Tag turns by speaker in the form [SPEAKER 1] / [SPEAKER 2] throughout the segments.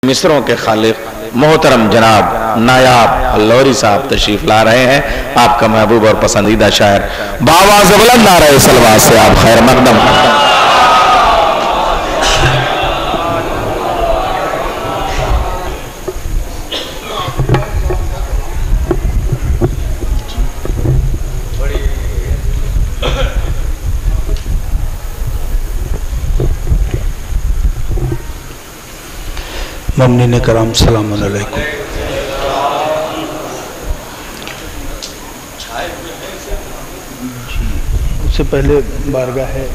[SPEAKER 1] مصروں کے خالق محترم جناب نایاب اللوری صاحب تشریف لا رہے ہیں. آپ کا محبوب اور پسندیدہ شاعر بآواز بلند نعرہ صلوات سے آپ خیر مقدم.
[SPEAKER 2] ممنین کرام سلام علیکم. اس سے پہلے بارگاہ ہے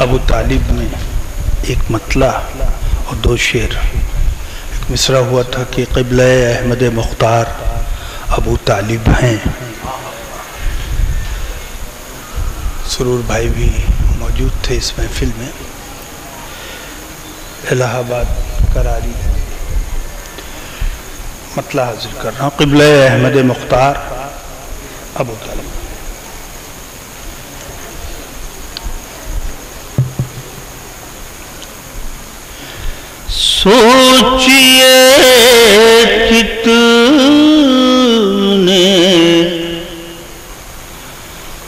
[SPEAKER 2] ابو طالب میں ایک مطلع اور 2 شعر. ایک مصرع ہوا تھا کہ قبلہ احمد مختار ابو طالب ہیں. سرور بھائی بھی موجود تھے اس محفل میں. الہ آباد کراری مطلع حاضر کر رہا ہوں. قبلہ احمد مختار ابو طالب. سوچئے کتنے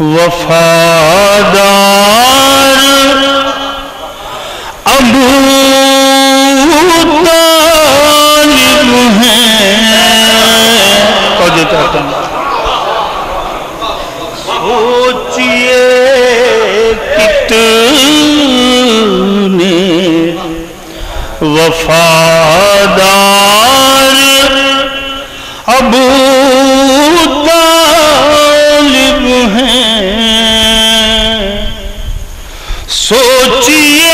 [SPEAKER 2] وفادار ابو سوچئے کتنے وفادار ابو طالب ہیں. سوچئے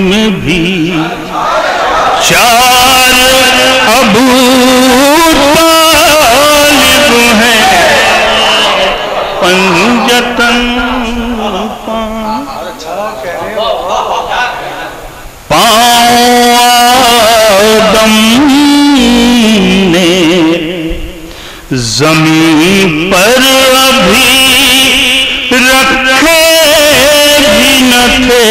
[SPEAKER 2] میں بھی 4 ابو طالب ہیں. پنجتن آدم نے زمین پر ابھی رکھے بھی نہ تھے.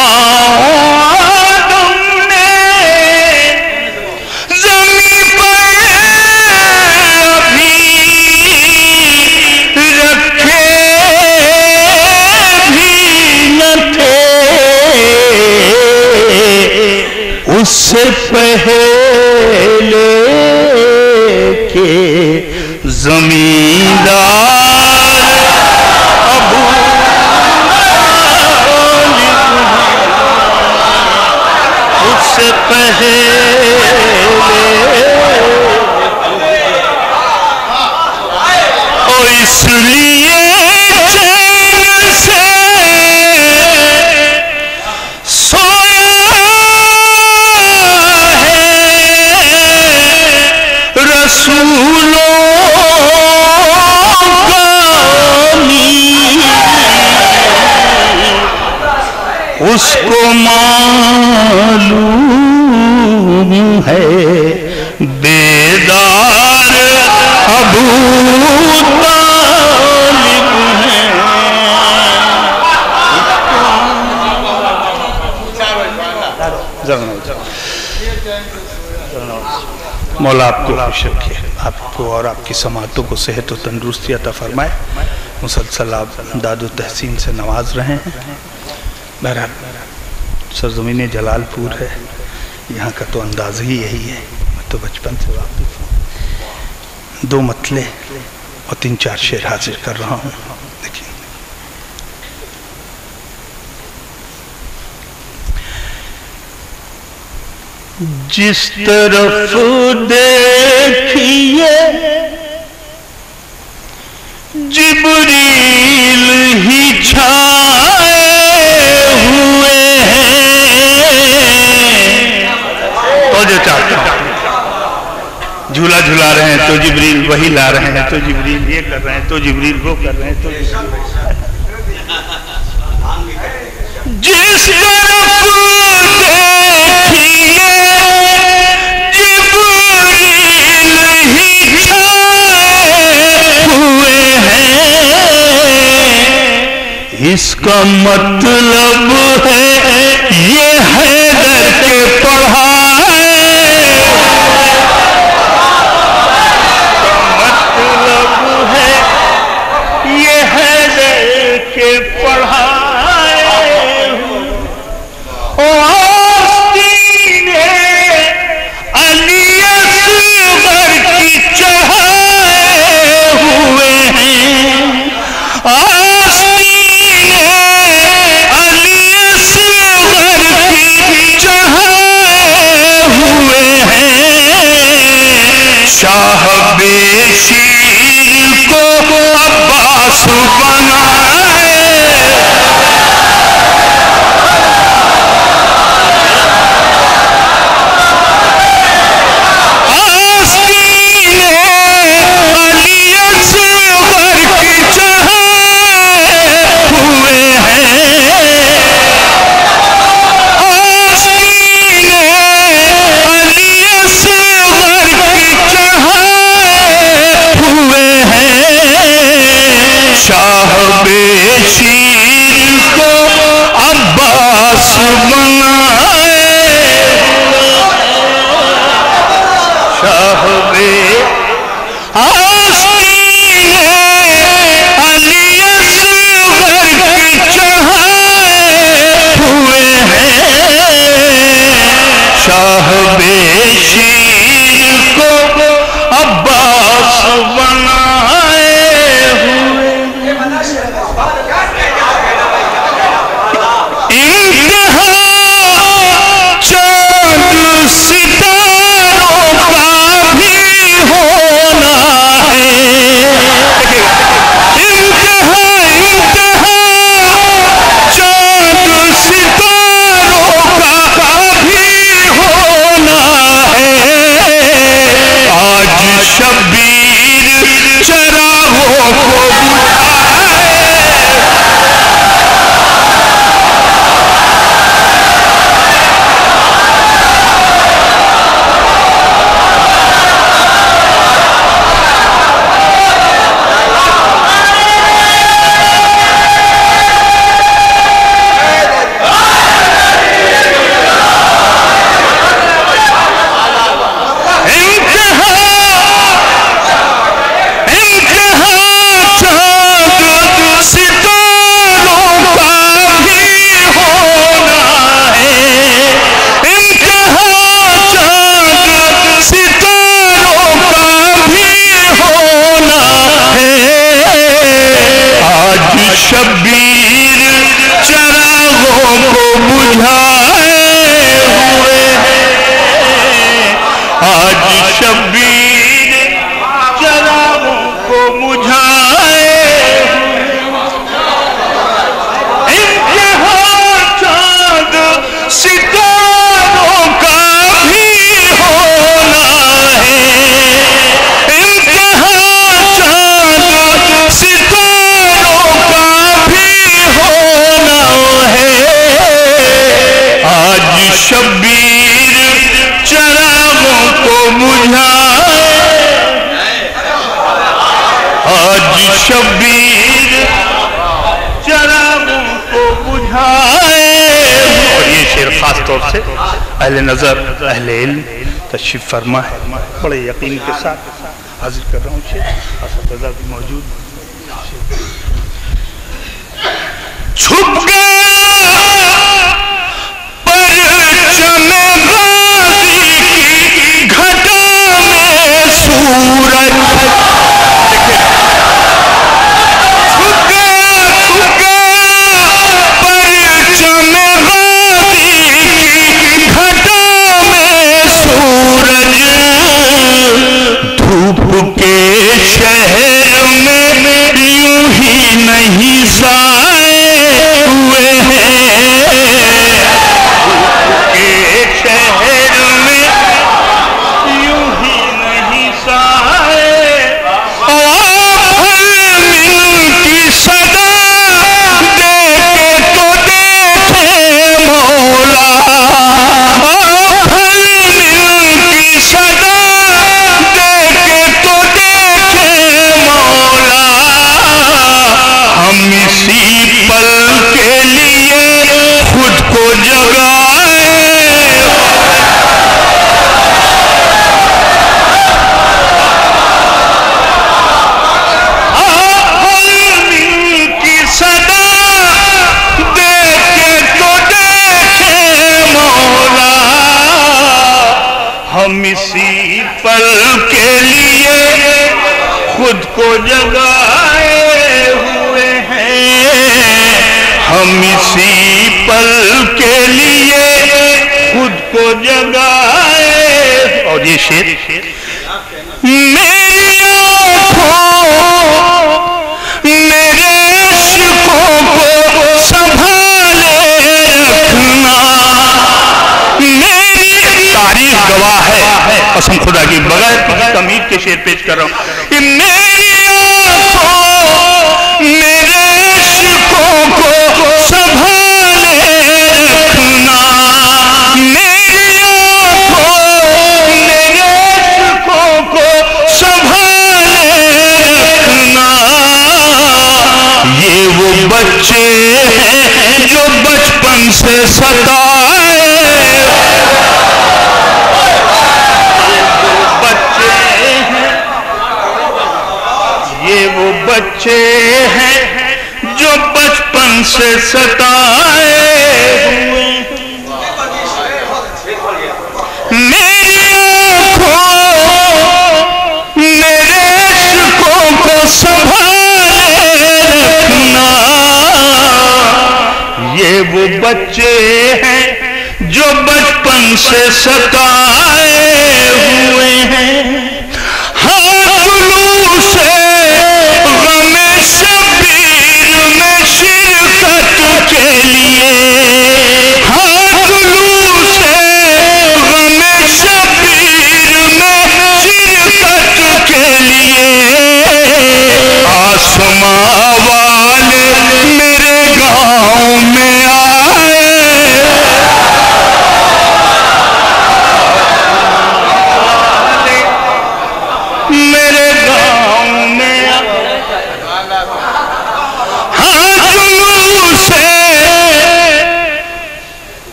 [SPEAKER 2] آدم نے زمین پر ابھی رکھے بھی نہ تھے. اس سے پہلے کہ زمیندار ابو سے پہلے اور اس لیے چین سے سویا ہے رسولوں کا نیز. اس کو معلوم ہے بیدار ابو طالب ہیں. مولا آپ کو خوش رکھے، آپ کو اور آپ کی سماعتوں کو صحت و تندرستی عطا فرمائے. مسلسل آپ داد و تحسین سے نواز رہے ہیں. بہرحال سرزمین جلال پور ہے، یہاں کا تو انداز ہی یہی ہے، میں تو بچپن سے واقف ہوں. 2 مطلع اور 3-4 شعر حاضر کر رہا ہوں. دیکھیں جس طرف دیکھیے جبریل ہی چھائے ہوئے ہیں. تو جو چاہتا ہوں جھولا جھولا رہے ہیں تو جبریل وہی لا رہے ہیں، تو جبریل یہ کر رہے ہیں تو جبریل وہ کر رہے ہیں، تو جس طرف دیکھیے جبریل ہی چھائے ہوئے ہیں. اس کا مطلب ہے یہ حیدر کے پڑھائے، مطلب ہے یہ حیدر کے پڑھائے. آستین علی اصغر کی چڑھائے ہوئے ہیں. آستین علی اصغر کی چڑھائے ہوئے ہیں. شاہ بے شیر کو عباس بنائے، آستین علی اصغر کی چڑھائے ہوئے ہیں. آستین علی اصغر کی چڑھائے ہوئے ہیں. شاہ بے شیر کو عباس بنائے، شاہ بے آستین علی اصغر کی چڑھائے ہوئے ہیں. شاہ بے شیر کو عباس بنائے ہوئے. انتہا چاند ستاروں کا بھی ہونا ہے. انتہا چاند ستاروں کا بھی ہونا ہے. آج شبیر چراغوں کو شبیر چراغوں کو بجھائے ہوئے ہیں. آج شبیر چراغوں کو بجھائے انتہا چاند ستاروں کا بھی ہونا ہے. انتہا چاند ستاروں کا بھی ہونا ہے. آج شبیر چراغوں کو بجھائے، آج شبیر چراغوں کو بجھائے. اور یہ شعر خاص طور سے اہل نظر اہل علم تشریف فرما ہے. بڑے یقین کے ساتھ حاضر کر رہا ہوں شعر، اساتذہ بھی موجود. چھپ گیا پرچم غازی کی گھٹا میں سورج نہیں ضائع ہوئے ہیں کے شہر میں یوں ہی نہیں ضائع پھل مل کی صدا دیکھے تو دیکھے مولا پھل مل کی صدا دیکھے تو دیکھے مولا ہم اسی پل کے لیے خود کو جگائے حلمی کی صدا دیکھے تو دیکھے مولا ہم اسی پل کے لیے خود کو جگائے ہم اسی پل کے لیے خود کو جگائے اور یہ شعر میری آنکھوں میرے عشقوں کو سنبھالے رکھنا میری تاریخ گواہ ہے قسم خدا کی بغیر تمہید کے شعر پیش کر رہا ہوں میری آنکھوں میرے عشقوں کو سنبھالے رکھنا میری آنکھوں میرے عشقوں کو سنبھالے رکھنا یہ وہ بچے ہیں جو بچپن سے ستائے یہ وہ بچے ہیں جو بچپن سے ستائے ہوئے میری آنکھوں میرے عشقوں کو سنبھالے رکھنا یہ وہ بچے ہیں جو بچپن سے ستائے ہوئے ہیں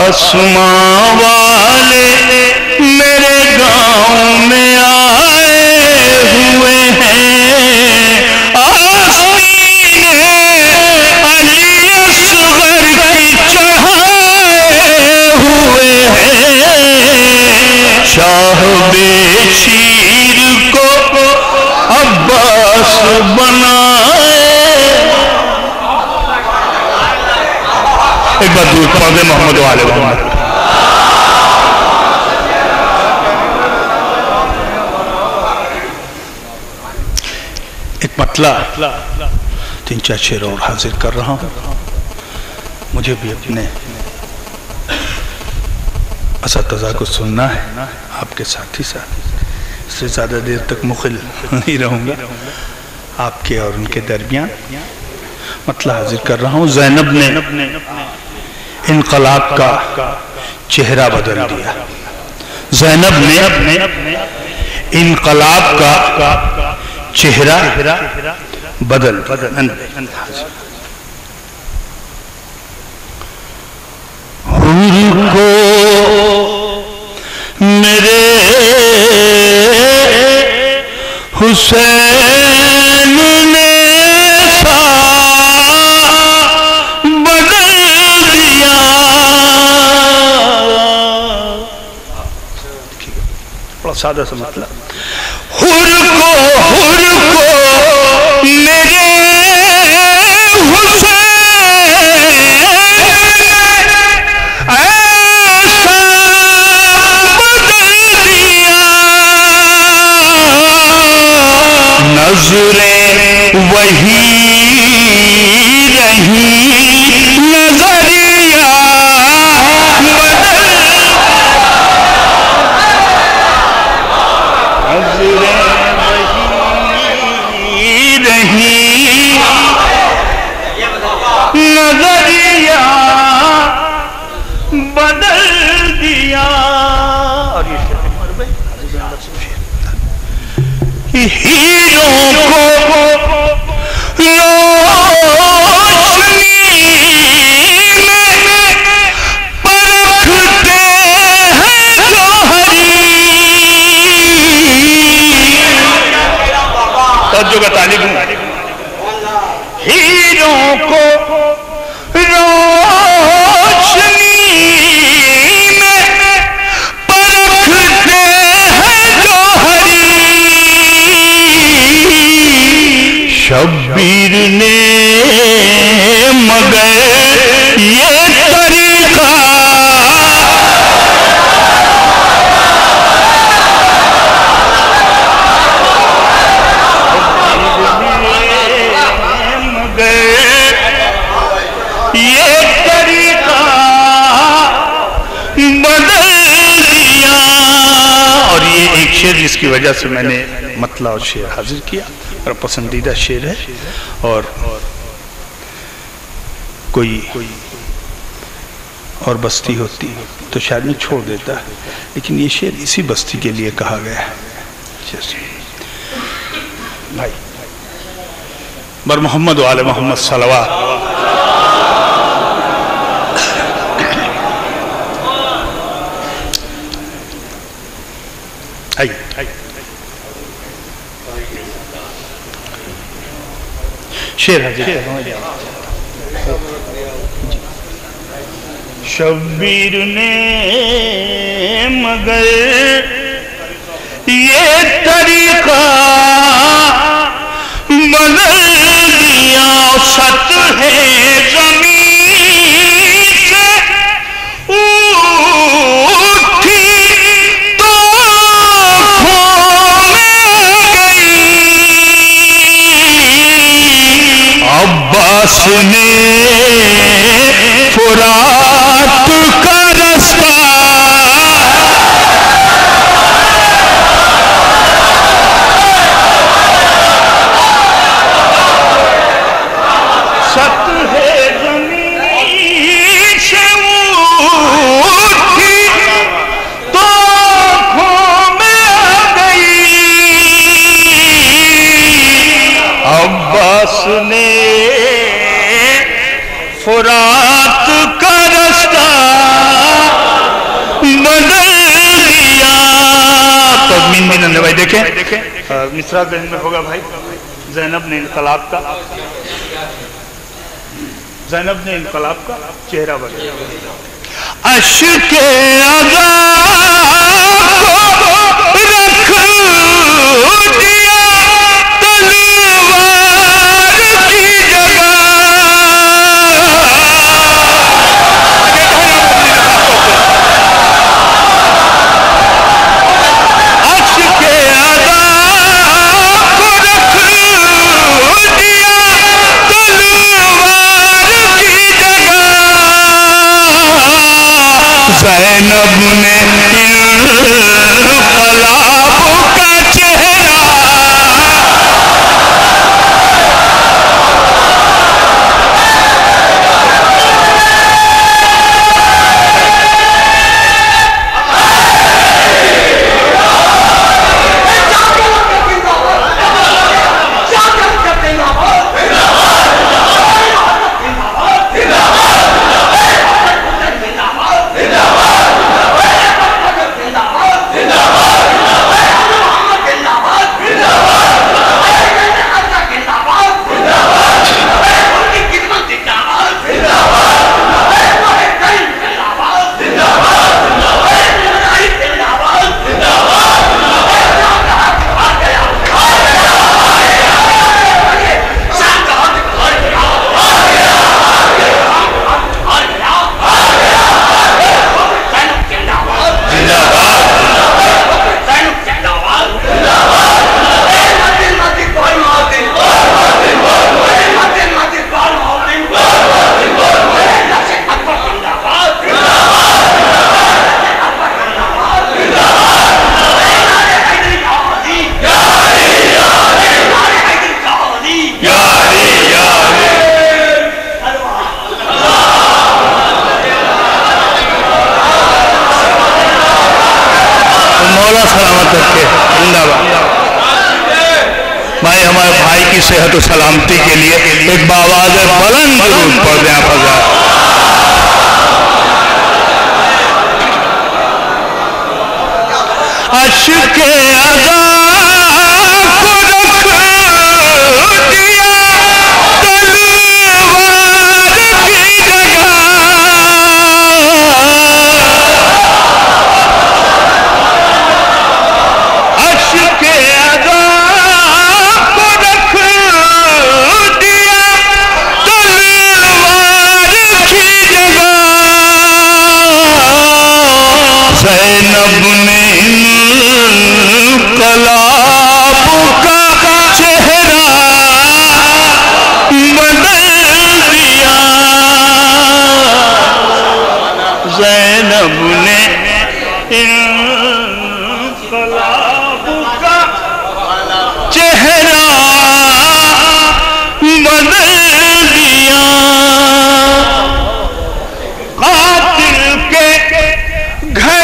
[SPEAKER 2] آسمان والے میرے گاؤں میں آئے ہوئے ہیں آستین علی اصغر کی چڑھائے ہوئے ہیں شاہ بے شیر کو عباس بنائے ایک بار دور پڑھ دے محمد و آل محمد ایک مطلع 3-4 شعر اور حاضر کر رہا ہوں مجھے بھی اپنے اساتذہ کو سننا ہے آپ کے ساتھ ہی ساتھ اس سے زیادہ دیر تک مخل نہیں رہوں گا آپ کے اور ان کے درمیان مطلع حاضر کر رہا ہوں زینب نے انقلاب کا چہرہ بدل دیا زینب نے انقلاب کا چہرہ بدل حور کو میرے حسین نے بدل دیا. بڑا سادہ سا مطلب. حر کو میرے حسین ایسا بدل دیا. نظریں وہی رہی نظریہ بدل. نظریں وہی رہی نظریہ بدل دیا. اور یہ ہیروں کو روشنی میں پرکھتے ہیں جوہری. توجہ کا طالب ہوں. ہیروں کو روشنی میں پرکھتے ہیں جوہری. شبیر نے مگر یہ طریقہ بدل دیا. اور یہ ایک شعر جس کی وجہ سے میں نے مطلع اور شعر حاضر کیا اور پسندیدہ شعر ہے. اور کوئی اور بستی ہوتی تو شاید میں چھوڑ دیتا, لیکن یہ شعر اسی بستی کے لیے کہا گیا ہے. بھائی بر محمد و آل محمد صلوات. شعر شبیر نے مگر یہ طریقہ بدل دیا. سطح زمین سے اٹھی تو عباس نے فرات کا رستہ سطح زمین سے اٹھی تو میں گئی. عباس نے فرات کا رستہ بدل دیا. تو مین مین بھائی دیکھیں مصرع ذہن میں ہوگا بھائی. زینب نے انقلاب کا چہرہ بدلا. عشق عذاب کو رکھ دیا تلوار کی جگہ. عشق عذاب کو رکھ دیا تلوار کی جگہ. زینب نے مولا سلامت رکھے. زندہ باد. بھائی ہمارے بھائی کی صحت و سلامتی کے لیے ایک باواز بلند درود پڑھ دیں آپ حضرات. عشق ادا کو رکھ دیا تلوار کی جگہ. عشق ادا کو رکھ دیا تلوار کی جگہ. زینب نے انقلاب کا چہرہ بدل دیا. زینب نے انقلاب کا چہرہ بدل دیا. قاتل کے گھر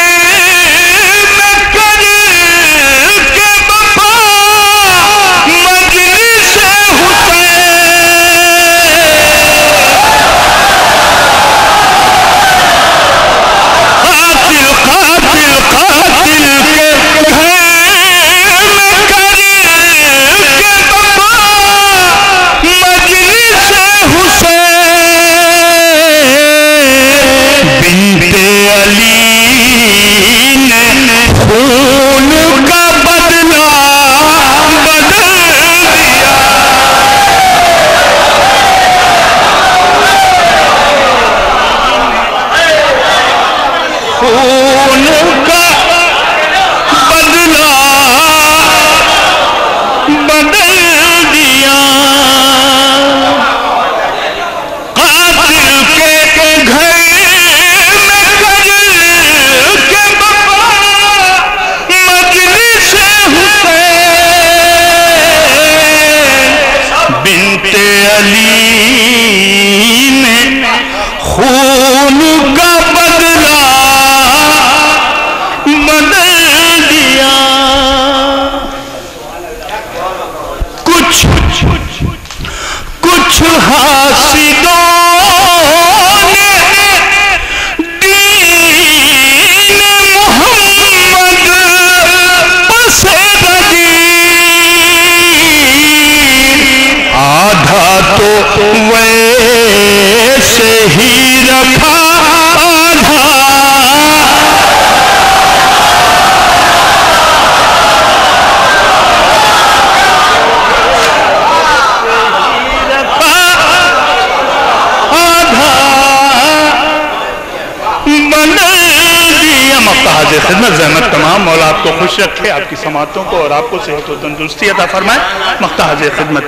[SPEAKER 2] ویسے ہی رکھا آدھا. مفتاح خدمت زحمت تمام. مولا آپ کو خوش رکھے, آپ کی سماعتوں کو اور آپ کو صحت و تندرستی عطا فرمائے. مفتاح خدمت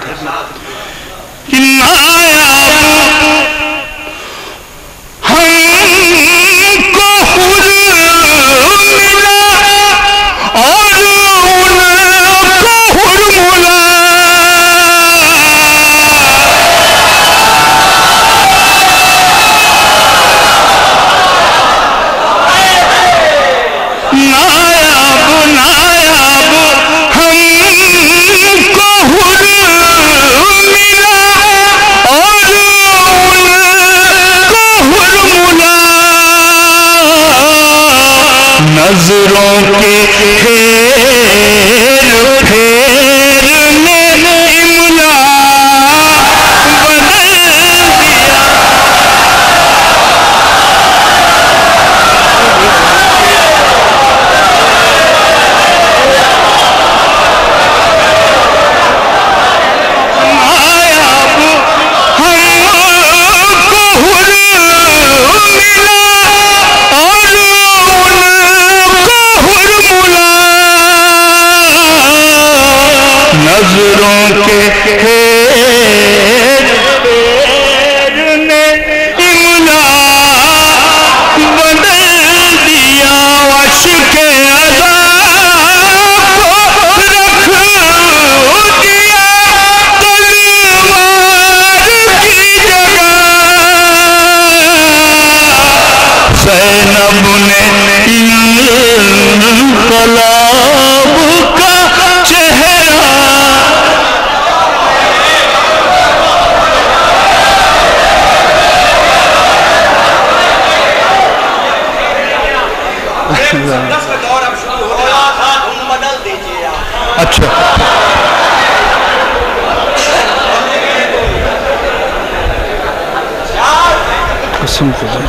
[SPEAKER 2] قسم خدا،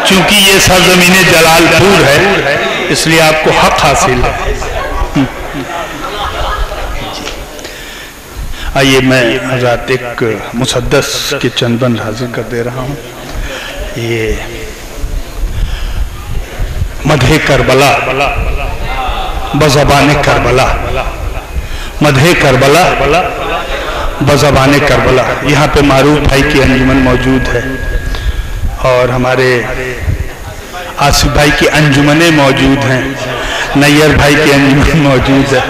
[SPEAKER 2] چونکہ یہ سرزمین جلال پور ہے اس لیے آپ کو حق حاصل ہے۔ آئیے میں حضرات ایک مسدس کے چند بند حاضر کر دے رہا ہوں۔ یہ مدح کربلا بزبان کربلا، مدح کربلا بزبان کربلا۔ یہاں پہ معروف بھائی کی انجمن موجود ہے اور ہمارے آصف بھائی کی انجمنیں موجود ہیں، نیر بھائی کی انجمن موجود ہے۔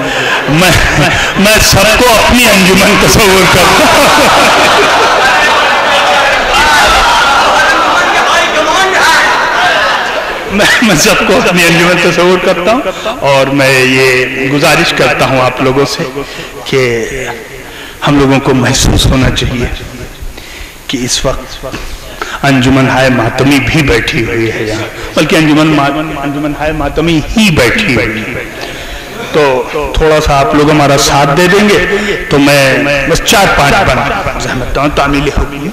[SPEAKER 2] میں سب کو اپنی انجمن تصور کرتا ہوں۔ میں سب کو اپنی انجمن تصور کرتا ہوں اور میں یہ گزارش کرتا ہوں آپ لوگوں سے کہ ہم لوگوں کو محسوس ہونا چاہیے کہ اس وقت انجمن ہائے ماتمی بھی بیٹھی ہوئی ہے یہاں، بلکہ انجمن ہائے ماتمی ہی بیٹھی ہوئی ہے۔ تو تھوڑا سا آپ لوگ ہمارا ساتھ دے دیں گے تو میں بس 4-5 بند زحمت ہوں تعمیل حکم۔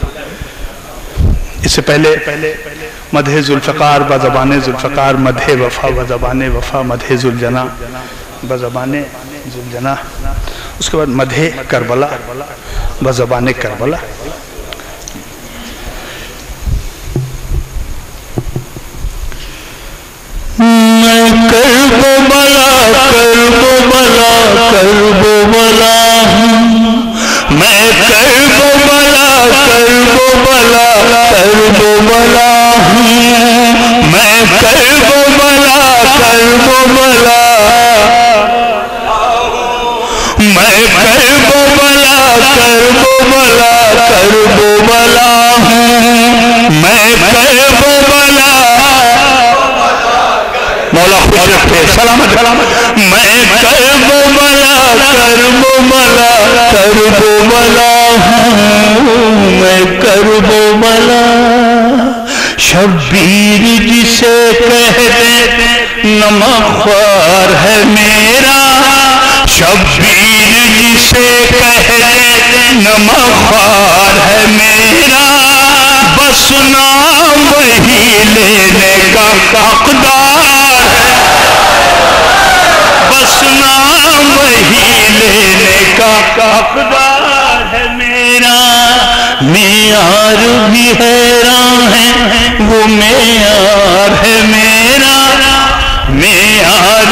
[SPEAKER 2] اس سے پہلے مدح ذوالفقار بزبان ذوالفقار، مدح وفا بزبان وفا، مدح ذوالجناح بزبان ذوالجناح، اس کے بعد مدح کربلا بزبان کربلا۔ میں کربلا کربلا کربلا ہوں، میں کربلا کربلا کربلا ہوں، میں کربلا کربلا، میں کربلا کربلا کربلا ہوں، میں کربلا مولا خوش رکھے سلامت، میں کربلا کربلا کربلا ہوں، میں کربلا شبیر جسے کہتے نمخوار ہے میرا، شبیر جسے کہتے نمخوار ہے میرا، بس نام وہی لینے کا حقدار ہے، بس نام وہی لینے کا حقدار ہے میرا، معیار بھی حیران ہے وہ معیار ہے میرا، معیار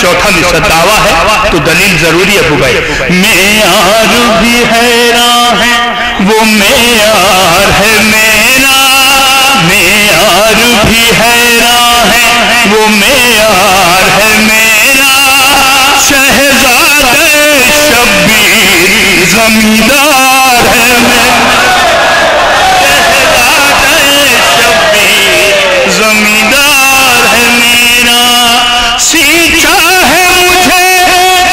[SPEAKER 2] چوتھا مصرع دعویٰ ہے تو دلیل ضروری ہے ابو بھائی، معیار بھی حیران ہے وہ معیار ہے میرا، معیار بھی حیران ہے وہ معیار ہے میرا، شہزادہ شبیر زمیندار ہے میرا، زمیندار ہے میرا، سینچا ہے مجھے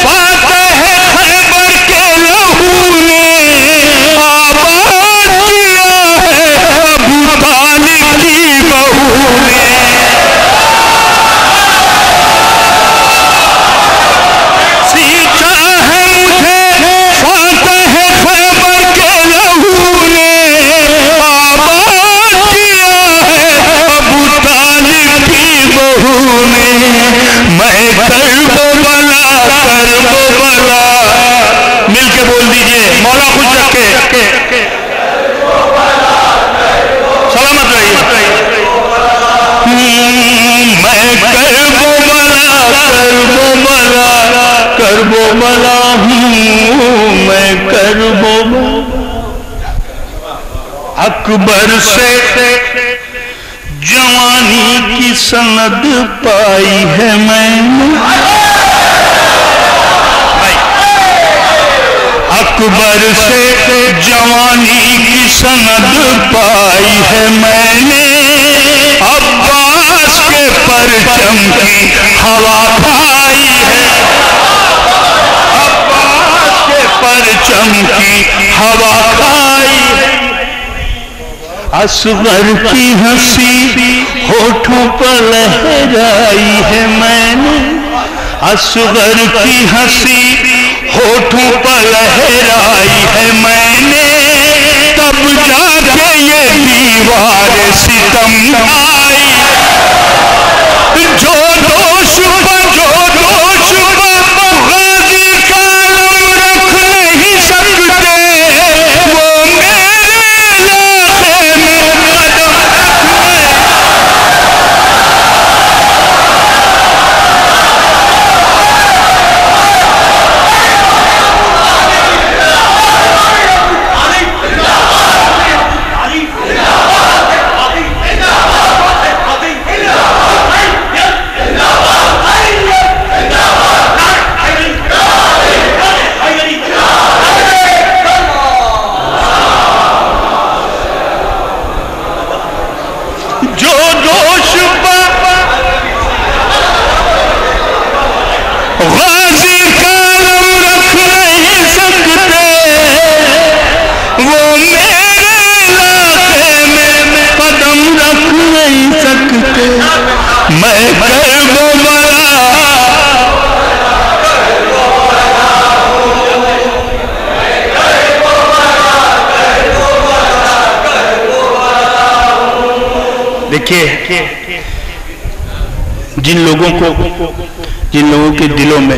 [SPEAKER 2] فاتح خیبر کے لہو نے، آباد کیا ہے ابو طالب کی بہو نے، سینچا ہے مجھے فاتح خیبر کے لہو نے، آباد کیا ہے ابو طالب کی بہو نے، میں کربلا کربلا، مل کے بول دیجئے مولا خوش رکھے سلامت رہیے، میں کربلا کربلا کربلا ہوں، میں کربلا اکبر سے جوانی کی سند پائی ہے میں نے، اکبر سے جوانی کی سند پائی ہے میں نے، عباس کے پرچم کی ہوا کھائی ہے، عباس کے پرچم کی ہوا کھائی ہے، اصغر کی ہنسی ہونٹوں پر لہرائی ہے میں نے، اصغر کی ہنسی ہونٹوں پر لہرائی ہے میں نے،
[SPEAKER 3] تب جا کے یہ دیوار ستم آئی، جو دوش پہ غازی کا علم رکھ نہیں سکتے، وہ میرے علاقے میں قدم غازی کا علم رکھ نہیں سکتے، وہ میرے علاقے میں قدم رکھ نہیں سکتے، میں کرب و بلا دیکھیے جن لوگوں کے دلوں میں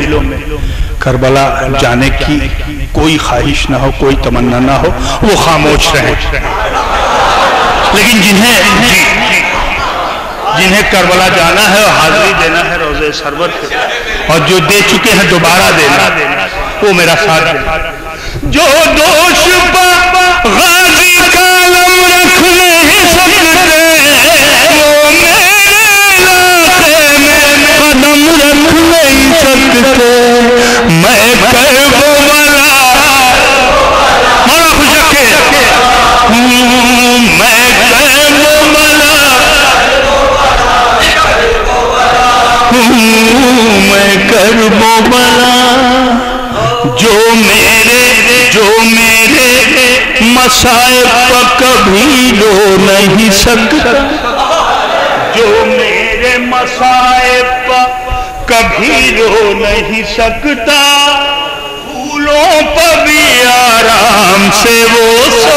[SPEAKER 3] کربلا جانے کی کوئی خواہش نہ ہو، کوئی تمنا نہ ہو، وہ خاموش رہیں، لیکن جنہیں کربلا جانا ہے اور حاضری دینا ہے روضہ سرور کے، اور جو دے چکے ہیں دوبارہ دینا، وہ میرا ساتھ دیں۔ جو دوش پہ غازی کا علم رکھ نہیں سکتے، وہ میرے علاقے میں قدم رکھ نہیں سکتے، میں کرب و بلا مولا خوش رکھے، میں کرب و بلا میں کرب و بلا جو میرے مصائب پہ کبھی رو نہیں سکتا، جو میرے مصائب پہ کبھی رو نہیں سکتا، پھولوں پہ بھی آرام سے وہ سو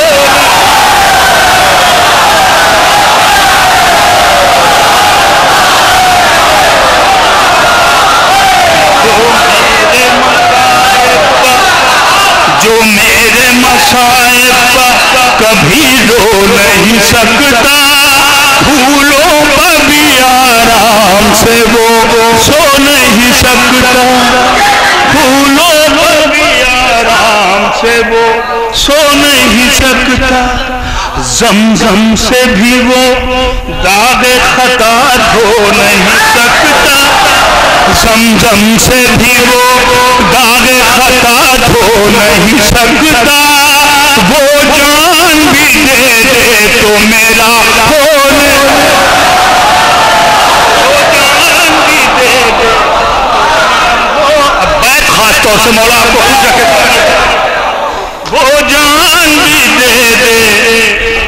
[SPEAKER 3] جو میرے مصائب پہ کبھی رو نہیں سکتا، پھولوں پہ بھی آرام سے وہ سو نہیں سکتا، پھولوں پہ بھی آرام سے وہ سو نہیں سکتا، زمزم سے بھی وہ داغ خطا دھو نہیں سکتا، زمزم سے بھی وہ داغ خطا دھو نہیں سکتا، وہ جان بھی دے دے تو میرا ہونے، وہ جان بھی دے دے، اب بیت خاص طور سے مولا آپ کو خوش رکھے، وہ جان بھی دے دے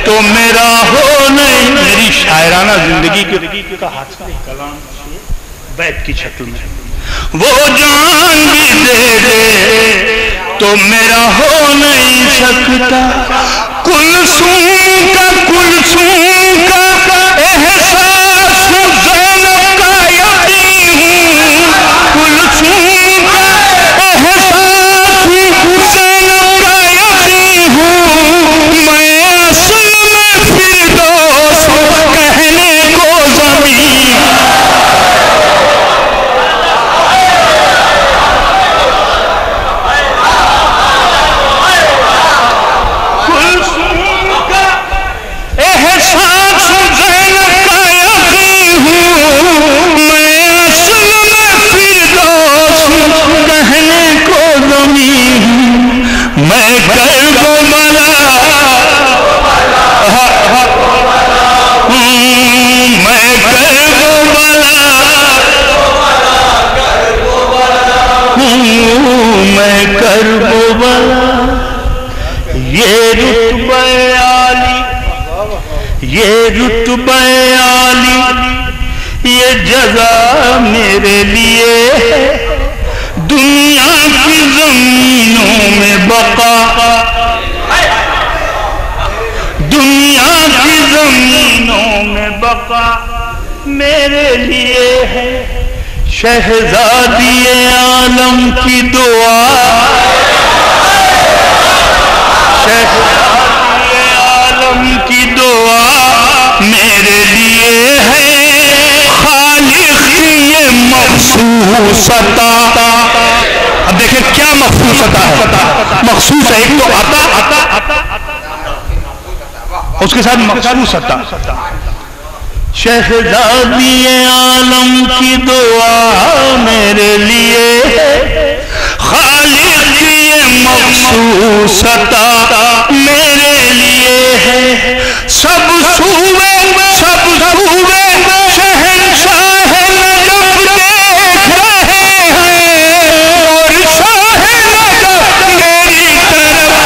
[SPEAKER 3] تو میرا ہو نہیں۔ میری شاعرانہ زندگی کا حادثہ کلام بیت کی شکل میں، وہ جان بھی دے دے تو میرا ہو نہیں سکتا، کلثوم کا احساس زینب کا یقین ہوں، کلثوم کا احساس زینب کا یقین ہوں، میں اصل میں فردوس کہنے کو زمین رتبہ عالی یہ جزا میرے لیے دنیا کی زمینوں میں بقا زمینوں میں بقا میرے لیے ہے شہزادی عالم کی دعا شہزادی عالم کی دعا میرے لیے ہے خالق کی یہ مخصوص عطا اب دیکھیں کیا مخصوص عطا ہے مخصوص ہے ایک تو عطا اس کے ساتھ مخصوص عطا شہزادی عالم کی دعا میرے لیے خالق کی یہ مخصوص عطا میرے لیے ہے سب صوبے شہنشاہ نجف دیکھ رہے ہیں اور شاہ نجف میری طرف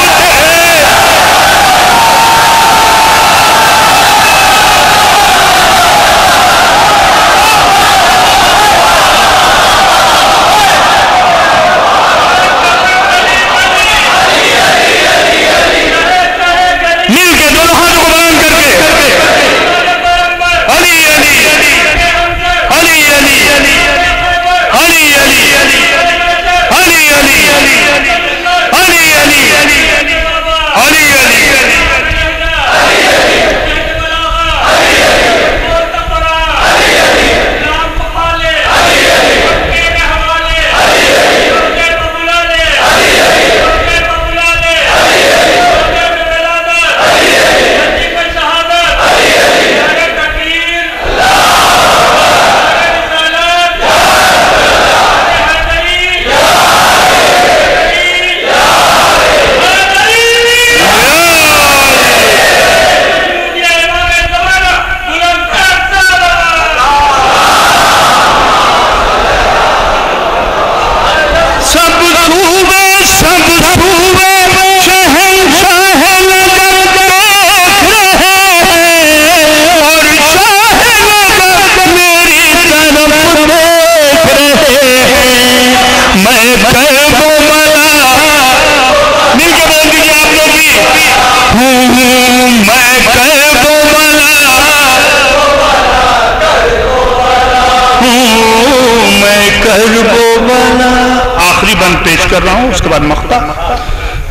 [SPEAKER 3] آخری بند پیش کر رہا ہوں اس کے بعد مقطع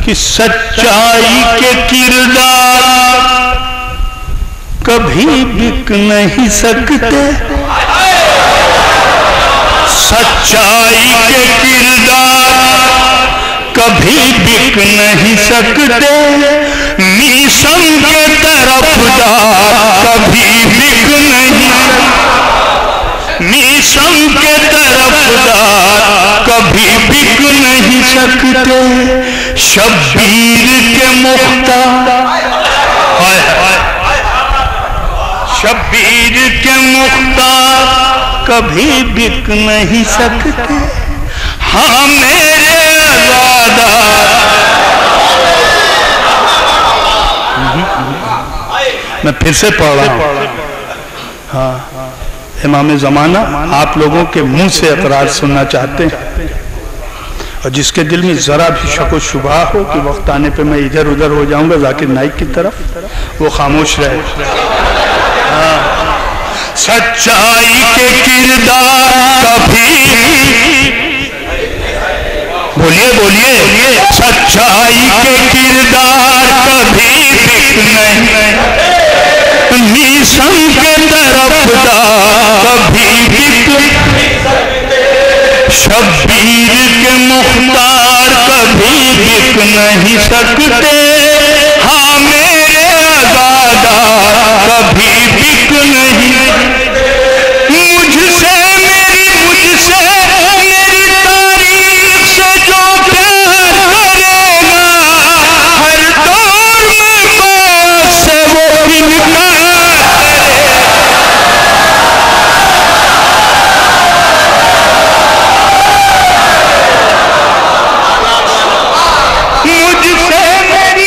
[SPEAKER 3] کہ سچائی کے کردار کبھی بک نہیں سکتے سچائی کے کردار کبھی بک نہیں سکتے میسم کے طرفدار کبھی بک نہیں میسم کے طرفدار کبھی بک نہیں سکتے شبیر کے مختار شبیر کے مختار کبھی بک نہیں سکتے ہاں میرے آزادار میں پھر سے پڑھ رہا ہوں ہاں امام زمانہ آپ لوگوں کے منہ سے اقرار سننا چاہتے ہیں اور جس کے دل میں ذرا بھی شک و شبہ ہو کہ وقت آنے پہ میں ادھر ادھر ہو جاؤں گا ذاکر نائک کی طرف وہ خاموش رہے سچائی کے کردار کبھی بولیے سچائی کے کردار کبھی بک نہیں میسم کے طرفدار کبھی بک شبیر کے مختار کبھی بک نہیں سکتے ہاں میرے آزادار کبھی بک نہیں مجھ سے میری تاریخ سے جو پیار کرے گا ہر دور میں بات سے وہ انکار مجھ سے میری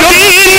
[SPEAKER 3] 3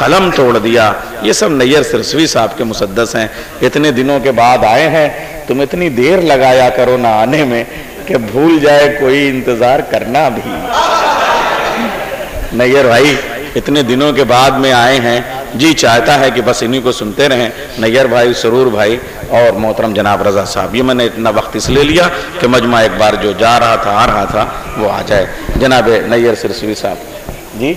[SPEAKER 1] قلم توڑ دیا. یہ سب نیر سرسوی صاحب کے مسدس ہیں. اتنے دنوں کے بعد آئے ہیں, تم اتنی دیر لگایا کرو نہ آنے میں کہ بھول جائے کوئی انتظار کرنا بھی. نیر بھائی اتنے دنوں کے بعد میں آئے ہیں, جی چاہتا ہے کہ بس انہی کو سنتے رہیں. نیر بھائی, سرور بھائی اور محترم جناب رضا صاحب. یہ میں نے اتنا وقت اس لیے لیا کہ مجمع ایک بار جو جا رہا تھا آ رہا تھا وہ آ جائے. جناب نیر سرسوی صاحب جی.